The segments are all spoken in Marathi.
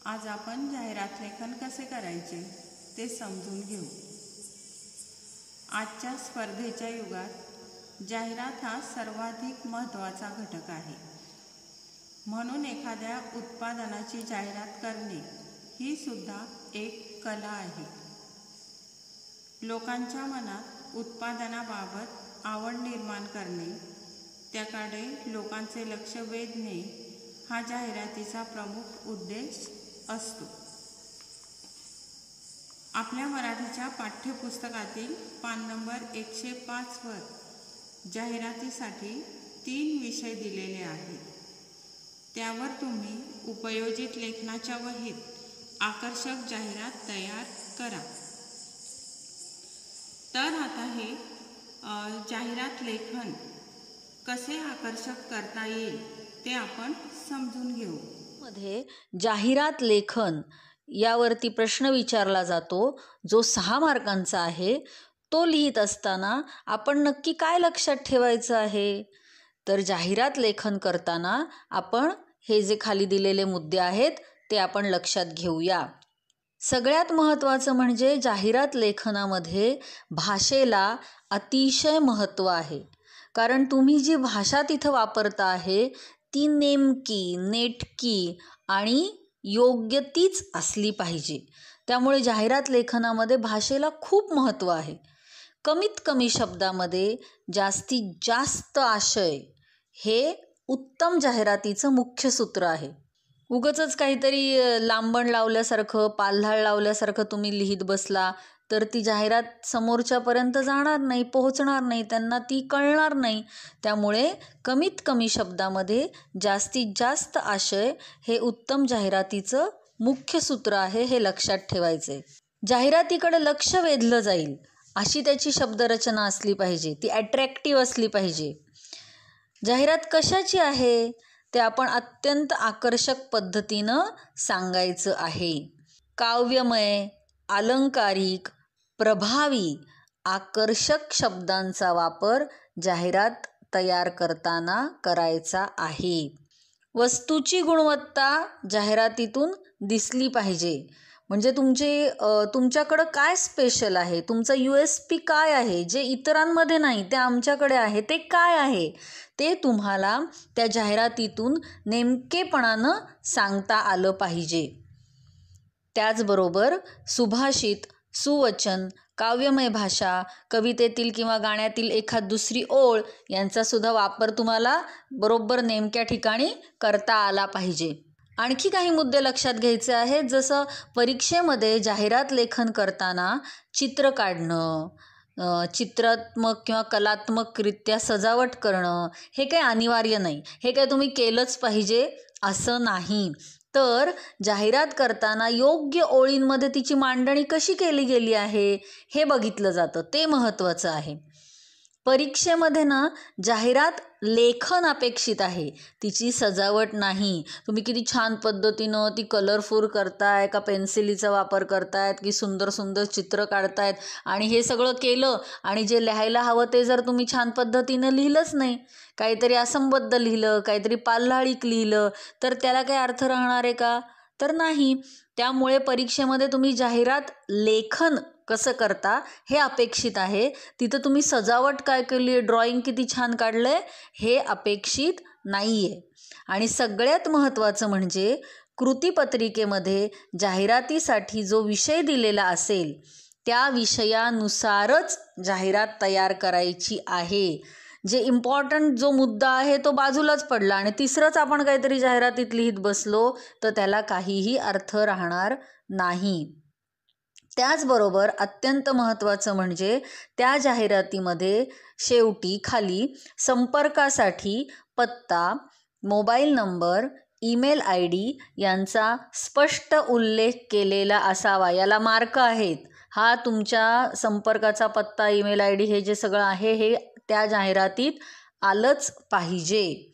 आज आपण जाहिरात लेखन कसे करायचे ते समजून घेऊ. आजच्या स्पर्धेच्या युगात जाहिरात हा सर्वाधिक महत्त्वाचा घटक आहे. म्हणून एखाद्या उत्पादनाची जाहिरात करणे ही सुद्धा एक कला आहे. लोकांच्या मनात उत्पादनाबाबत आवड निर्माण करणे, त्याकडे लोकांचे लक्ष वेधणे हा जाहिरातीचा प्रमुख उद्देश असतो. आपल्या मराठीच्या पाठ्यपुस्तकातील पान नंबर 105 वर जाहिरातीसाठी 3 विषय दिलेले आहेत. त्यावर तुम्ही उपयोजित लेखनाच्या वहीत आकर्षक जाहिरात तयार करा. तर आता हे जाहिरात लेखन कसे आकर्षक करता येईल ते आपण समजून घेऊ. मध्ये जाहिरात लेखन यावरती प्रश्न विचारला जातो, जो 6 मार्कांचा आहे. तो लिहित असताना आपण नक्की काय लक्षात ठेवायचं आहे? तर जाहिरात लेखन करताना आपण हे जे खाली दिलेले मुद्दे आहेत ते आपण लक्षात घेऊया. सगळ्यात महत्त्वाचं म्हणजे जाहिरात लेखनामध्ये भाषेला अतिशय महत्त्व आहे. कारण तुम्ही जी भाषा तिथं वापरता आहे ती नेमकी, नेटकी आणि योग्य तीच असली पाहिजे. त्यामुळे जाहिरात लेखनामध्ये भाषेला खूप महत्त्व आहे. कमीत कमी शब्दामध्ये जास्तीत जास्त आशय हे उत्तम जाहिरातीचं मुख्य सूत्र आहे. उगाचच काहीतरी लांबण लावल्यासारखं, पालथाळ लावल्यासारखं तुम्ही लिहित बसला तर ती जाहिरात समोरच्यापर्यंत जाणार नाही, पोहोचणार नाही, त्यांना ती कळणार नाही. त्यामुळे कमीत कमी शब्दामध्ये जास्तीत जास्त आशय हे उत्तम जाहिरातीचं मुख्य सूत्र आहे, हे लक्षात ठेवायचे. जाहिरातीकडे लक्ष वेधलं जाईल अशी त्याची शब्दरचना असली पाहिजे, ती अट्रॅक्टिव्ह असली पाहिजे. जाहिरात कशाची आहे ते आपण अत्यंत आकर्षक पद्धतीनं सांगायचं आहे. काव्यमय, अलंकारिक, प्रभावी, आकर्षक शब्दांचा वापर जाहिरात तयार करताना करायचा आहे. वस्तूची गुणवत्ता जाहिरातीतून दिसली पाहिजे. म्हणजे तुमच्याकडं काय स्पेशल आहे, तुमचा USP काय आहे, जे इतरांमध्ये नाही ते आमच्याकडे आहे, ते काय आहे ते तुम्हाला त्या जाहिरातीतून नेमकेपणानं सांगता आलं पाहिजे. त्याचबरोबर सुभाषित, सुवचन, काव्यमय भाषा, कवितेतील किंवा गाण्यातील एखाद दुसरी ओळ यांचा सुद्धा वापर तुम्हाला बरोबर नेमक्या ठिकाणी करता आला पाहिजे. आणखी काही मुद्दे लक्षात घ्यायचे आहेत. जसं परीक्षेमध्ये जाहिरात लेखन करताना चित्र काढणं, चित्रात्मक किंवा कलात्मकरित्या सजावट करणं हे काही अनिवार्य नाही. हे काय तुम्ही केलंच पाहिजे असं नाही. तर जाहिरात करताना योग्य ओळींमध्ये तिची मांडणी कशी केली गेली आहे हे बघितलं जातं, ते महत्त्वाचं आहे. परीक्षेमध्ये ना जाहिरात लेखन अपेक्षित आहे, तिची सजावट नाही. तुम्ही किती छान पद्धतीनं ती कलरफुल करताय का, पेन्सिलीचा वापर करतायत की सुंदर सुंदर चित्र काढतायत आणि हे सगळं केलं आणि जे लिहायला हवं ते जर तुम्ही छान पद्धतीनं लिहिलंच नाही, काहीतरी असंबद्ध लिहिलं, काहीतरी पाल्हाळीक लिहिलं, तर त्याला काही अर्थ राहणार आहे का? तर नाही. त्यामुळे परीक्षेमध्ये तुम्ही जाहिरात लेखन कसं करता हे अपेक्षित आहे. तिथं तुम्ही सजावट काय केली आहे, ड्रॉइंग किती छान काढलं आहे हे अपेक्षित नाही आहे. आणि सगळ्यात महत्त्वाचं म्हणजे कृतीपत्रिकेमध्ये जाहिरातीसाठी जो विषय दिलेला असेल त्या विषयानुसारच जाहिरात तयार करायची आहे. जे इम्पॉर्टंट जो मुद्दा आहे तो बाजूलाच पडला आणि तिसरंच आपण काहीतरी जाहिरातीत लिहित बसलो तर त्याला काहीही अर्थ राहणार नाही. त्याचबरोबर अत्यंत महत्त्वाचं म्हणजे त्या जाहिरातीमध्ये शेवटी खाली संपर्कासाठी पत्ता, मोबाईल नंबर, ईमेल ID यांचा स्पष्ट उल्लेख केलेला असावा. याला मार्क आहेत. हा तुमच्या संपर्काचा पत्ता, ईमेल ID हे जे सगळं आहे हे त्या जाहिरातीत आलंच पाहिजे.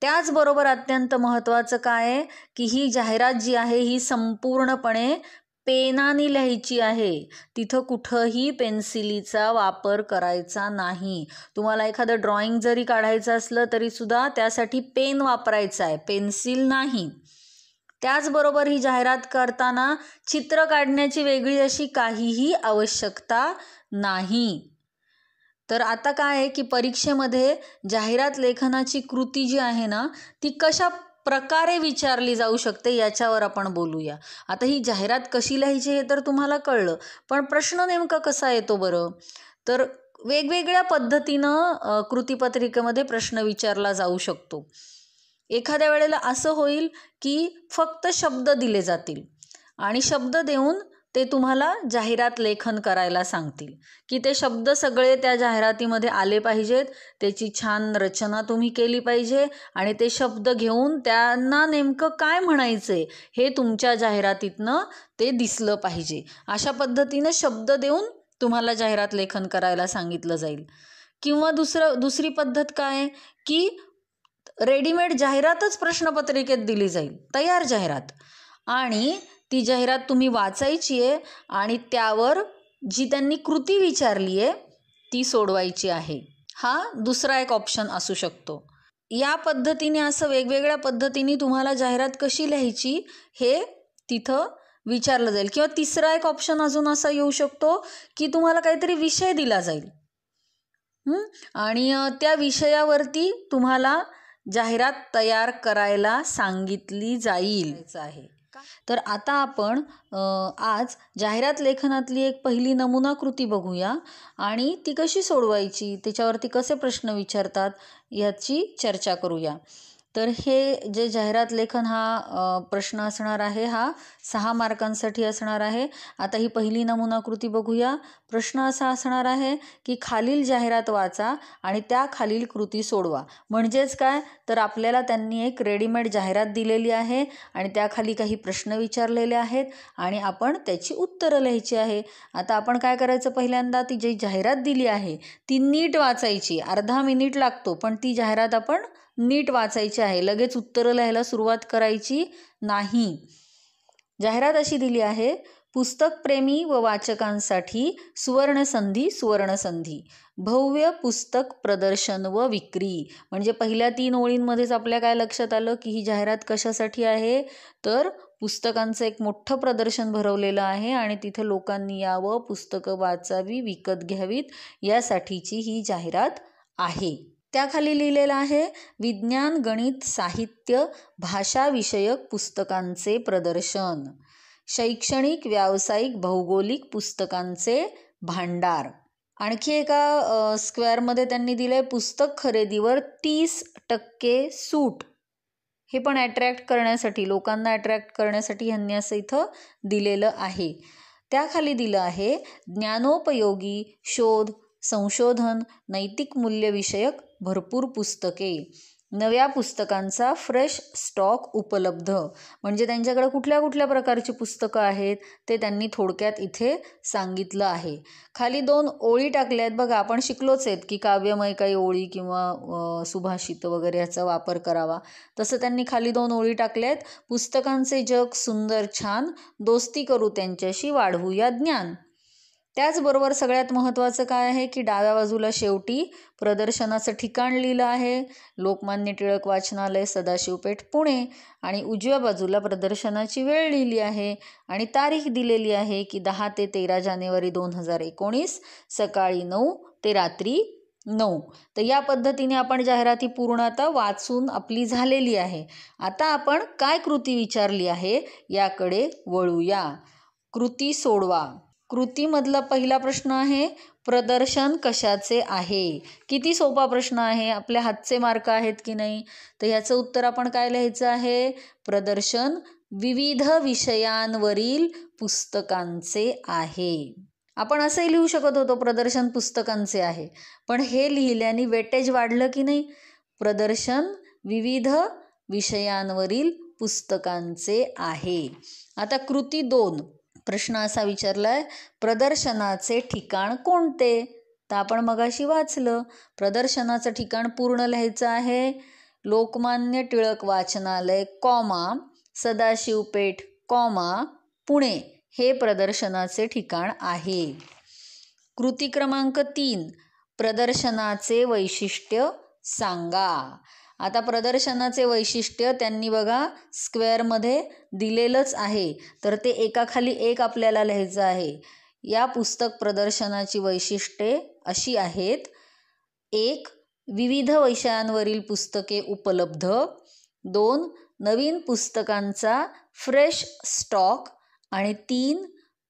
त्याचबरोबर अत्यंत महत्त्वाचं काय आहे की ही जाहिरात जी आहे ही संपूर्णपणे पेनाने लिहायची आहे. तिथं कुठंही पेन्सिलीचा वापर करायचा नाही. तुम्हाला एखादं ड्रॉइंग जरी काढायचं असलं तरी सुद्धा त्यासाठी पेन वापरायचा आहे, पेन्सिल नाही. त्याचबरोबर ही जाहिरात करताना चित्र काढण्याची वेगळी अशी काहीही आवश्यकता नाही. तर आता काय आहे की परीक्षेमध्ये जाहिरात लेखनाची कृती जी आहे ना ती कशा प्रकारे विचारली जाऊ शकते याच्यावर आपण बोलूया. आता ही जाहिरात कशी लिहायची हे तर तुम्हाला कळलं, पण प्रश्न नेमका कसा येतो बरं? तर वेगवेगळ्या पद्धतीनं कृतीपत्रिकेमध्ये प्रश्न विचारला जाऊ शकतो. एखाद्या वेळेला असं होईल की फक्त शब्द दिले जातील आणि शब्द देऊन ते तुम्हाला जाहिरात लेखन करायला सांगतील की ते शब्द सगळे त्या जाहिरातीमध्ये आले पाहिजेत, त्याची छान रचना तुम्ही केली पाहिजे आणि ते शब्द घेऊन त्यांना नेमकं काय म्हणायचंय हे तुमच्या जाहिरातीतनं ते दिसलं पाहिजे. अशा पद्धतीनं शब्द देऊन तुम्हाला जाहिरात लेखन करायला सांगितलं जाईल. किंवा दुसरी पद्धत काय की रेडीमेड जाहिरातच प्रश्नपत्रिकेत दिली जाईल, तयार जाहिरात, आणि ती जाहिरात तुम्ही वाचायची आहे आणि त्यावर जी त्यांनी कृती विचारली आहे ती सोडवायची आहे. हा दुसरा एक ऑप्शन असू शकतो. या पद्धतीने असं वेगवेगळ्या पद्धतीने तुम्हाला जाहिरात कशी लिहायची हे तिथं विचारलं जाईल. किंवा तिसरा एक ऑप्शन अजून असा येऊ शकतो की तुम्हाला काहीतरी विषय दिला जाईल आणि त्या विषयावरती तुम्हाला जाहिरात तयार करायला सांगितली जाईल आहे. तर आता आपण आज जाहिरात लेखनातली एक पहिली नमुना कृती बघूया आणि ती कशी सोडवायची, त्याच्यावरती कसे प्रश्न विचारतात याची चर्चा करूया. तर हे जे जाहिरात लेखन हा प्रश्न असणार आहे हा 6 मार्कांसाठी असणार आहे. आता ही पहिली नमुना कृती बघूया. प्रश्न असा असणार आहे की खालील जाहिरात वाचा आणि त्या खालील कृती सोडवा. म्हणजेच काय तर आपल्याला त्यांनी एक रेडीमेड जाहिरात दिलेली आहे आणि त्याखाली काही प्रश्न विचारलेले आहेत आणि आपण त्याची उत्तरं लिहायची आहे. आता आपण काय करायचं, पहिल्यांदा ती जी जाहिरात दिली आहे ती नीट वाचायची. अर्धा मिनिट लागतो, पण ती जाहिरात आपण नीट वाचायची आहे. लगेच उत्तरं लिहायला सुरुवात करायची नाही. जाहिरात अशी दिली आहे, पुस्तकप्रेमी व वाचकांसाठी सुवर्णसंधी, भव्य पुस्तक प्रदर्शन व विक्री. म्हणजे पहिल्या 3 ओळींमध्येच आपल्या काय लक्षात आलं की ही जाहिरात कशासाठी आहे, तर पुस्तकांचं एक मोठं प्रदर्शन भरवलेलं आहे आणि तिथे लोकांनी यावं, पुस्तकं वाचावी, विकत घ्यावीत यासाठीची ही जाहिरात आहे. त्याखाली लिहिलेलं आहे, विज्ञान, गणित, साहित्य, भाषा विषयक पुस्तकांचे प्रदर्शन, शैक्षणिक, व्यावसायिक, भौगोलिक पुस्तकांचे भांडार. आणखी एका स्क्वेअरमध्ये त्यांनी दिलं आहे, पुस्तक खरेदीवर 30% सूट. हे पण अट्रॅक्ट करण्यासाठी, लोकांना अट्रॅक्ट करण्यासाठी ह्यांनी असं इथं दिलेलं आहे. त्याखाली दिलं आहे, ज्ञानोपयोगी, शोध, संशोधन, नैतिक मूल्यविषयक भरपूर पुस्तके, नव्या पुस्तकांचा फ्रेश स्टॉक उपलब्ध. म्हणजे त्यांच्याकडे कुठल्या कुठल्या प्रकारची पुस्तकं आहेत ते त्यांनी थोडक्यात इथे सांगितलं आहे. खाली 2 ओळी टाकल्या आहेत बघा. आपण शिकलोच आहेत की काव्यमय काही ओळी किंवा सुभाषित वगैरे याचा वापर करावा. तसं त्यांनी खाली 2 ओळी टाकल्या आहेत, पुस्तकांचे जग सुंदर छान, दोस्ती करू त्यांच्याशी, वाढवूया ज्ञान. त्याचबरोबर सगळ्यात महत्त्वाचं काय आहे की डाव्या बाजूला शेवटी प्रदर्शनाचं ठिकाण लिहिलं आहे, लोकमान्य टिळक वाचनालय, सदाशिव पेठ, पुणे, आणि उजव्या बाजूला प्रदर्शनाची वेळ लिहिली आहे आणि तारीख दिलेली आहे की 10 ते 13 जानेवारी 2019 सकाळी 9 ते रात्री 9. तर या पद्धतीने आपण जाहिराती पूर्ण आता वाचून आपली झालेली आहे. आता आपण काय कृती विचारली आहे याकडे वळूया. कृती सोडवा. कृतीमधला पहिला प्रश्न आहे, प्रदर्शन कशाचे आहे. किती सोपा प्रश्न आहे, आपल्या हातचे मार्क आहेत की नाही. तर ह्याचं उत्तर आपण काय लिहायचं आहे, प्रदर्शन विविध विषयांवरील पुस्तकांचे आहे. आपण असंही लिहू शकत होतो प्रदर्शन पुस्तकांचे आहे, पण हे लिहिल्याने वेटेज वाढलं की नाही. प्रदर्शन विविध विषयांवरील पुस्तकांचे आहे. आता कृती 2, प्रश्न असा विचारलाय, प्रदर्शनाचे ठिकाण कोणते. तर आपण मगाशी वाचलं, प्रदर्शनाचं ठिकाण पूर्ण लिहायचं आहे, लोकमान्य टिळक वाचनालय, सदाशिव पेठ, पुणे हे प्रदर्शनाचे ठिकाण आहे. कृती क्रमांक 3, प्रदर्शनाचे वैशिष्ट्य सांगा. आता प्रदर्शनाचे वैशिष्ट्य त्यांनी बघा स्क्वेअरमध्ये दिलेलंच आहे, तर ते एकाखाली एक आपल्याला लिहायचं आहे. या पुस्तक प्रदर्शनाची वैशिष्ट्ये अशी आहेत: 1. विविध विषयांवरील पुस्तके उपलब्ध. 2. नवीन पुस्तकांचा फ्रेश स्टॉक. आणि 3.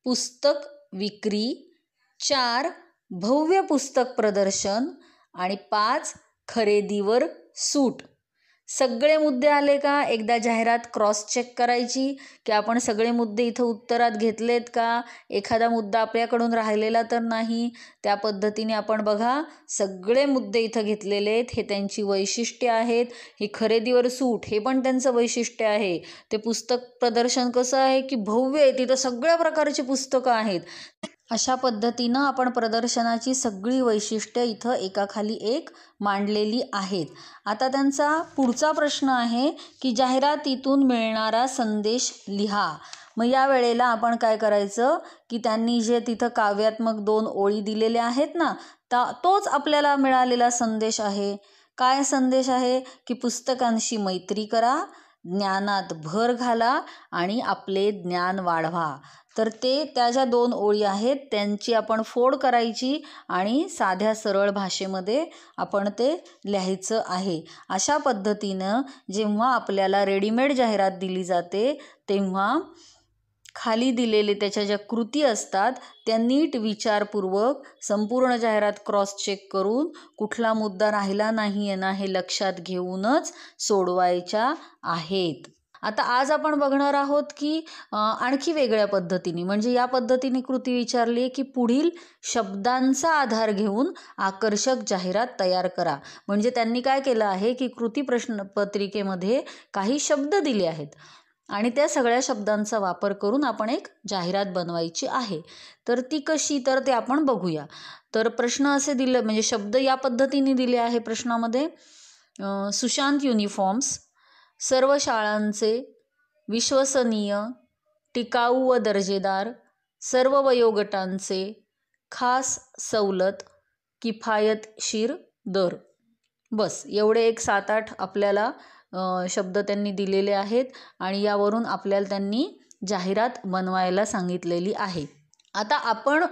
पुस्तक विक्री. 4. भव्य पुस्तक प्रदर्शन. आणि 5. खरेदीवर सूट. सगळे मुद्दे आले का? एकदा जाहिरात क्रॉस चेक करायची की आपण सगळे मुद्दे इथं उत्तरात घेतलेत का, एखादा मुद्दा आपल्याकडून राहिलेला तर नाही. त्या पद्धतीने आपण बघा सगळे मुद्दे इथं घेतलेले आहेत. हे त्यांची वैशिष्ट्ये आहेत. ही खरेदीवर सूट हे पण त्यांचं वैशिष्ट्य आहे. ते पुस्तक प्रदर्शन कसं आहे की भव्य आहे, तिथं सगळ्या प्रकारची पुस्तकं आहेत. अशा पद्धतीनं आपण प्रदर्शनाची सगळी वैशिष्ट्ये इथं एकाखाली एक मांडलेली आहेत. आता त्यांचा पुढचा प्रश्न आहे की जाहिरातीतून मिळणारा संदेश लिहा. मग या वेळेला आपण काय करायचं की त्यांनी जे तिथं काव्यात्मक 2 ओळी दिलेल्या आहेत ना, तोच आपल्याला मिळालेला संदेश आहे. काय संदेश आहे की पुस्तकांशी मैत्री करा, ज्ञानात भर घाला आणि आपले ज्ञान वाढवा. तर त्या ज्या 2 ओळी आहेत त्यांची आपण फोड करायची आणि साध्या सरळ भाषेमध्ये आपण ते लिहायचं आहे. अशा पद्धतीनं जेव्हा आपल्याला रेडीमेड जाहिरात दिली जाते तेव्हा खाली दिलेले त्याच्या ज्या कृती असतात त्या नीट विचारपूर्वक संपूर्ण जाहिरात क्रॉस चेक करून कुठला मुद्दा राहिला नाही आहे ना हे लक्षात घेऊनच सोडवायच्या आहेत. आता आज आपण बघणार आहोत की आणखी वेगळ्या पद्धतीने, म्हणजे या पद्धतीने कृती विचारली आहे की पुढील शब्दांचा आधार घेऊन आकर्षक जाहिरात तयार करा. म्हणजे त्यांनी काय केलं आहे की कृती प्रश्नपत्रिकेमध्ये काही शब्द दिले आहेत आणि त्या सगळ्या शब्दांचा वापर करून आपण एक जाहिरात बनवायची आहे. तर ती कशी, तर ते आपण बघूया. तर प्रश्न असे दिले, म्हणजे शब्द या पद्धतीने दिले आहे प्रश्नामध्ये: सुशांत युनिफॉर्म्स, सर्व शाळांचे, विश्वसनीय, टिकाऊ व दर्जेदार, सर्व वयोगटांचे, खास सवलत, किफायतशीर दर. बस एवढे एक 7-8 आपल्याला शब्द त्यांनी दिलेले आहेत आणि यावरून आपल्याला त्यांनी जाहिरात बनवायला सांगितलेली आहे. आता आपण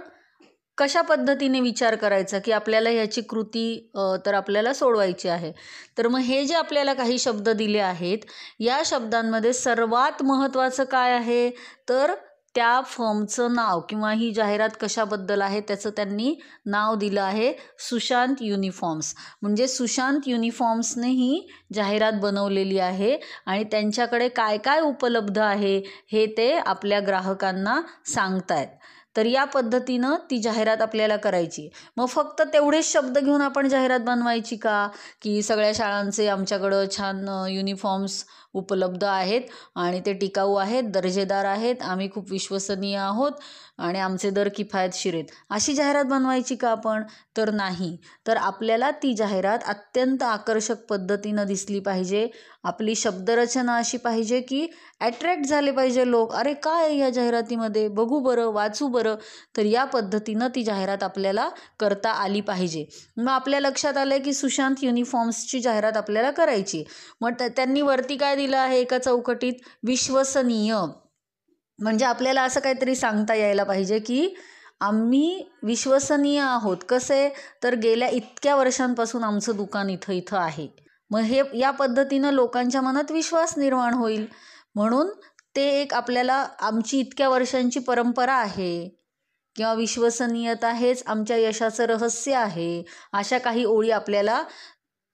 कशा पद्धतीने विचार करायचा की आपल्याला ह्याची कृती तर आपल्याला सोडवायची आहे. तर मग हे जे आपल्याला काही शब्द दिले आहेत या शब्दांमध्ये सर्वात महत्त्वाचं काय आहे, तर त्या फर्मचं नाव किंवा ही जाहिरात कशाबद्दल आहे त्याचं त्यांनी नाव दिलं आहे सुशांत युनिफॉर्म्स. म्हणजे सुशांत युनिफॉर्म्सने ही जाहिरात बनवलेली आहे आणि त्यांच्याकडे काय काय उपलब्ध आहे हे ते आपल्या ग्राहकांना सांगतायत. तर या पद्धतीनं ती जाहिरात आपल्याला करायची. मग फक्त तेवढेच शब्द घेऊन आपण जाहिरात बनवायची का, की सगळ्या शाळांचे आमच्याकडं छान युनिफॉर्म्स उपलब्ध आहेत आणि ते टिकाऊ आहेत, दर्जेदार आहेत, आम्ही खूप विश्वसनीय आहोत आणि आमचे दर किफायतशीर आहेत, अशी जाहिरात बनवायची का आपण? तर नाही. तर आपल्याला ती जाहिरात अत्यंत आकर्षक पद्धतीनं दिसली पाहिजे. आपली शब्दरचना अशी पाहिजे की ॲट्रॅक्ट झाले पाहिजे लोक, अरे काय आहे या जाहिरातीमध्ये, बघू बरं, वाचू बरं. तर या पद्धतीनं ती जाहिरात आपल्याला करता आली पाहिजे. मग आपल्या लक्षात आलं की सुशांत युनिफॉर्म्सची जाहिरात आपल्याला करायची. मग त्यांनी वरती काय दिलं आहे एका चौकटीत, विश्वसनीय. म्हणजे आपल्याला असं काहीतरी सांगता यायला पाहिजे की आम्ही विश्वसनीय आहोत. कसे, तर गेल्या इतक्या वर्षांपासून आमचं दुकान इथं इथं आहे. मग हे या पद्धतीनं लोकांच्या मनात विश्वास निर्माण होईल. म्हणून ते एक आपल्याला आमची इतक्या वर्षांची परंपरा आहे किंवा विश्वसनीयता हेच आमच्या यशाचं रहस्य आहे, अशा काही ओळी आपल्याला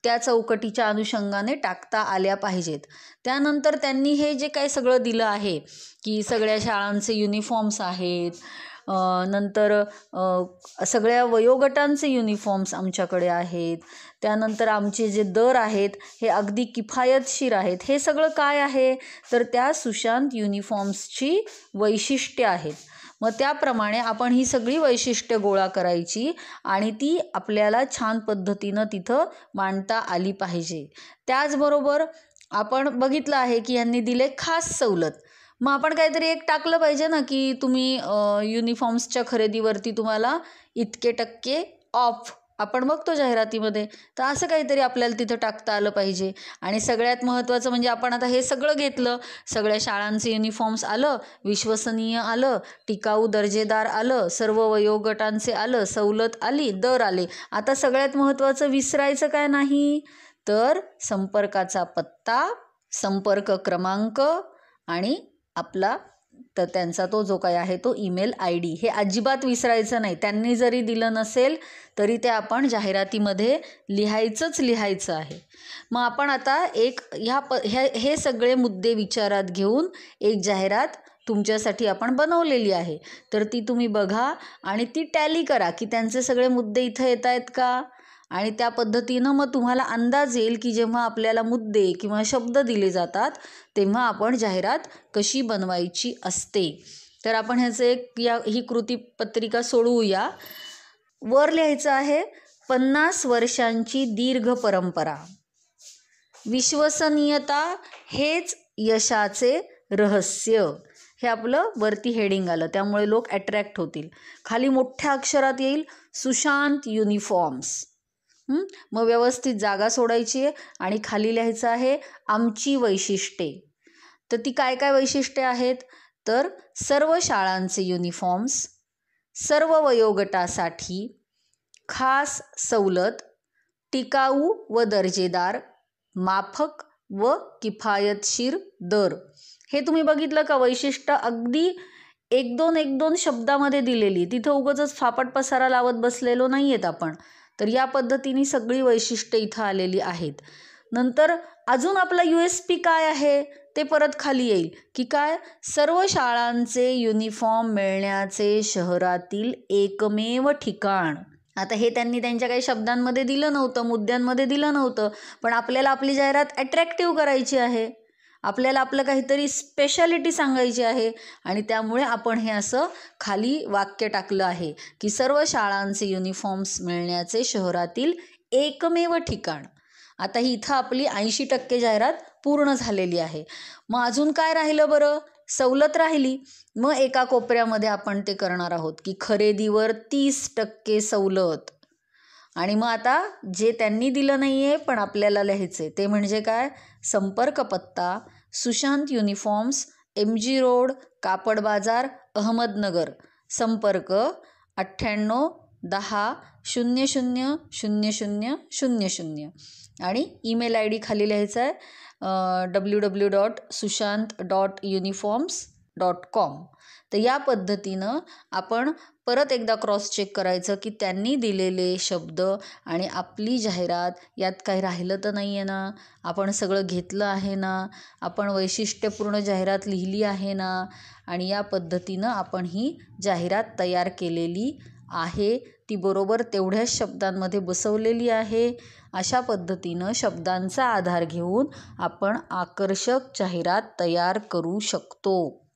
त्या चौकटीच्या अनुषंगाने टाकता आल्या पाहिजेत. त्यानंतर त्यांनी हे जे काही सगळं दिलं आहे की सगळ्या शाळांचे युनिफॉर्म्स आहेत, नंतर सगळ्या वयोगटांचे युनिफॉर्म्स आमच्याकडे आहेत, त्यानंतर आमचे जे दर आहेत हे अगदी किफायतशीर आहेत, हे सगळं काय आहे, तर त्या सुशांत युनिफॉर्म्सची वैशिष्ट्ये आहेत. मग त्याप्रमाणे आपण ही सगळी वैशिष्ट्ये गोळा करायची आणि ती आपल्याला छान पद्धतीनं तिथं मांडता आली पाहिजे. त्याचबरोबर आपण बघितलं आहे की यांनी दिले खास सवलत. मग आपण काहीतरी एक टाकलं पाहिजे ना की तुम्ही युनिफॉर्म्सच्या खरेदीवरती तुम्हाला इतके टक्के ऑफ आपण बघतो जाहिरातीमध्ये. तर असं काहीतरी आपल्याला तिथं टाकता आलं पाहिजे. आणि सगळ्यात महत्त्वाचं म्हणजे आपण आता हे सगळं घेतलं, सगळ्या शाळांचे युनिफॉर्म्स आलं, विश्वसनीय आलं, टिकाऊ दर्जेदार आलं, सर्व वयोगटांचे आलं, सवलत आली, दर आले. आता सगळ्यात महत्त्वाचं विसरायचं काय नाही, तर संपर्काचा पत्ता, संपर्क क्रमांक आणि आपला तर त्यांचा तो जो काय आहे तो ईमेल ID हे अजिबात विसरायचं नाही. त्यांनी जरी दिलं नसेल तरी ते आपण जाहिरातीमध्ये लिहायचं आहे. मग आपण आता एक हे सगळे मुद्दे विचारात घेऊन एक जाहिरात तुमच्यासाठी आपण बनवलेली आहे. तर ती तुम्ही बघा आणि ती टॅली करा की त्यांचे सगळे मुद्दे इथं येत आहेत का. आणि त्या पद्धतीनं मग तुम्हाला अंदाज येईल की जेव्हा आपल्याला मुद्दे किंवा शब्द दिले जातात तेव्हा आपण जाहिरात कशी बनवायची असते. तर आपण ही कृतीपत्रिका सोडवूया. वर लिहायचं आहे 50 वर्षांची दीर्घ परंपरा, विश्वसनीयता हेच यशाचे रहस्य. हे आपलं वरती हेडिंग आलं, त्यामुळे लोक अट्रॅक्ट होतील. खाली मोठ्या अक्षरात येईल सुशांत युनिफॉर्म्स. मग व्यवस्थित जागा सोडायची आहे आणि खाली लिहायचं आहे आमची वैशिष्ट्ये. तर ती काय काय वैशिष्ट्ये आहेत, तर सर्व शाळांचे युनिफॉर्म्स, सर्व वयोगटासाठी, खास सवलत, टिकाऊ व दर्जेदार, माफक व किफायतशीर दर. हे तुम्ही बघितलं का वैशिष्ट्य अगदी एक दोन शब्दामध्ये दिलेली. तिथं उगाचच फापट पसारा लावत बसलेलो नाही आहेत आपण. तर या पद्धतीने सगळी वैशिष्ट्ये इथं आलेली आहेत. नंतर अजून आपला USP काय आहे ते परत खाली येईल की काय, सर्व शाळांचे युनिफॉर्म मिळण्याचे शहरातील एकमेव ठिकाण. आता हे त्यांनी त्यांच्या काही शब्दांमध्ये दिलं नव्हतं, मुद्द्यांमध्ये दिलं नव्हतं, पण आपल्याला आपली जाहिरात अट्रॅक्टिव्ह करायची आहे, आपल्याला आपलं काहीतरी स्पेशालिटी सांगायची आहे. आणि त्यामुळे आपण हे असं खाली वाक्य टाकलं आहे की सर्व शाळांचे युनिफॉर्म्स मिळण्याचे शहरातील एकमेव ठिकाण. आता ही इथं आपली 80% जाहिरात पूर्ण झालेली आहे. मग अजून काय राहिलं बरं, सवलत राहिली. मग एका कोपऱ्यामध्ये आपण ते करणार आहोत की खरेदीवर 30% सवलत. आणि मग आता जे त्यांनी दिलं नाही आहे पण आपल्याला लिहायचे ते म्हणजे काय, संपर्क पत्ता सुशांत युनिफॉर्म्स, MG रोड, कापड बाजार, अहमदनगर, संपर्क 98 10 00 0000 आणि ईमेल ID खाली लिहायचा आहे www.sushant.uniforms.com. तर या पद्धतीनं आपण परत एकदा क्रॉस चेक करायचं की त्यांनी दिलेले शब्द आणि आपली जाहिरात यात काही राहिलं तर नाही आहे ना, आपण सगळं घेतलं आहे ना, आपण वैशिष्ट्यपूर्ण जाहिरात लिहिली आहे ना. आणि या पद्धतीनं आपण ही जाहिरात तयार केलेली आहे, ती बरोबर तेवढ्याच शब्दांमध्ये बसवलेली आहे. अशा पद्धतीनं शब्दांचा आधार घेऊन आपण आकर्षक जाहिरात तयार करू शकतो.